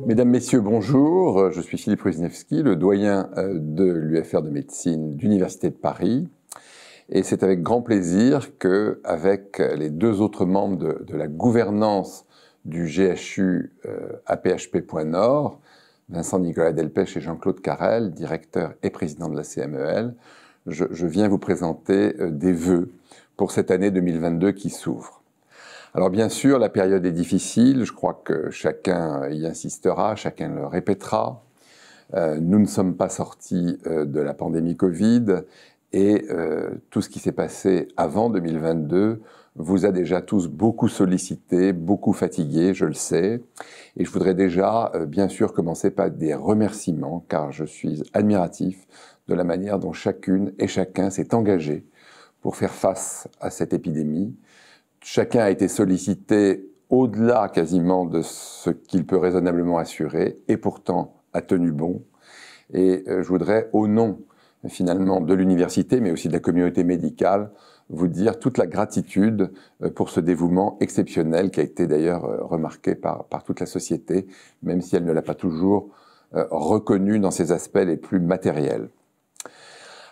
Mesdames, Messieurs, bonjour. Je suis Philippe Rusniewski, le doyen de l'UFR de médecine d'Université de Paris. Et c'est avec grand plaisir qu'avec les deux autres membres de la gouvernance du GHU APHP.Nord, Vincent-Nicolas Delpech et Jean-Claude Carrel, directeur et président de la CMEL, je viens vous présenter des vœux pour cette année 2022 qui s'ouvre. Alors bien sûr, la période est difficile, je crois que chacun y insistera, chacun le répétera. Nous ne sommes pas sortis de la pandémie Covid et tout ce qui s'est passé avant 2022 vous a déjà tous beaucoup sollicité, beaucoup fatigué, je le sais. Et je voudrais déjà, bien sûr, commencer par des remerciements, car je suis admiratif de la manière dont chacune et chacun s'est engagé pour faire face à cette épidémie. Chacun a été sollicité au-delà quasiment de ce qu'il peut raisonnablement assurer et pourtant a tenu bon. Et je voudrais, au nom finalement de l'université, mais aussi de la communauté médicale, vous dire toute la gratitude pour ce dévouement exceptionnel qui a été d'ailleurs remarqué par toute la société, même si elle ne l'a pas toujours reconnu dans ses aspects les plus matériels.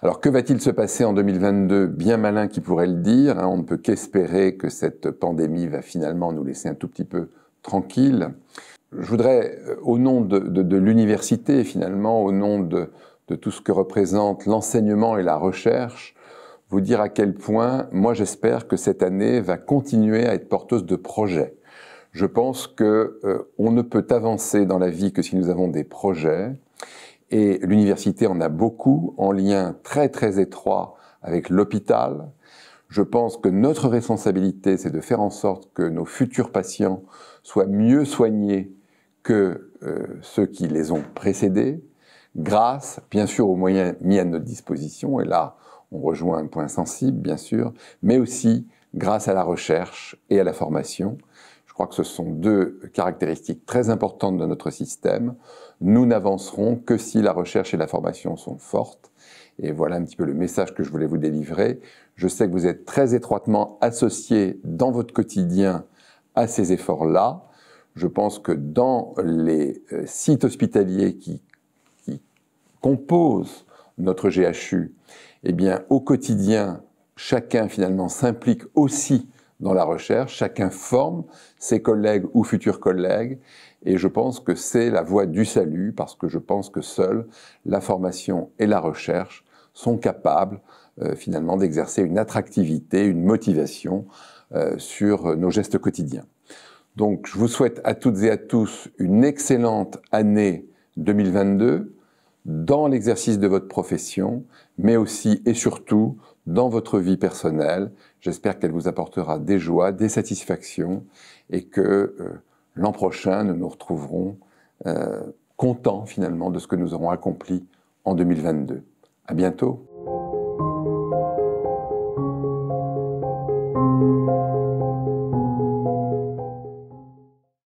Alors, que va-t-il se passer en 2022? Bien malin qui pourrait le dire. On ne peut qu'espérer que cette pandémie va finalement nous laisser un tout petit peu tranquilles. Je voudrais, au nom de l'université, finalement, au nom de tout ce que représente l'enseignement et la recherche, vous dire à quel point, moi j'espère que cette année va continuer à être porteuse de projets. Je pense qu'on ne peut avancer dans la vie que si nous avons des projets. Et l'université en a beaucoup, en lien très très étroit avec l'hôpital. Je pense que notre responsabilité, c'est de faire en sorte que nos futurs patients soient mieux soignés que ceux qui les ont précédés, grâce, bien sûr, aux moyens mis à notre disposition, et là, on rejoint un point sensible, bien sûr, mais aussi grâce à la recherche et à la formation. Je crois que ce sont deux caractéristiques très importantes de notre système. Nous n'avancerons que si la recherche et la formation sont fortes. Et voilà un petit peu le message que je voulais vous délivrer. Je sais que vous êtes très étroitement associés dans votre quotidien à ces efforts-là. Je pense que dans les sites hospitaliers qui composent notre GHU, eh bien, au quotidien, chacun finalement s'implique aussi dans la recherche, chacun forme ses collègues ou futurs collègues, et je pense que c'est la voie du salut, parce que je pense que seules la formation et la recherche sont capables finalement d'exercer une attractivité, une motivation sur nos gestes quotidiens. Donc je vous souhaite à toutes et à tous une excellente année 2022, dans l'exercice de votre profession, mais aussi et surtout dans votre vie personnelle. J'espère qu'elle vous apportera des joies, des satisfactions et que l'an prochain, nous nous retrouverons contents finalement de ce que nous aurons accompli en 2022. À bientôt.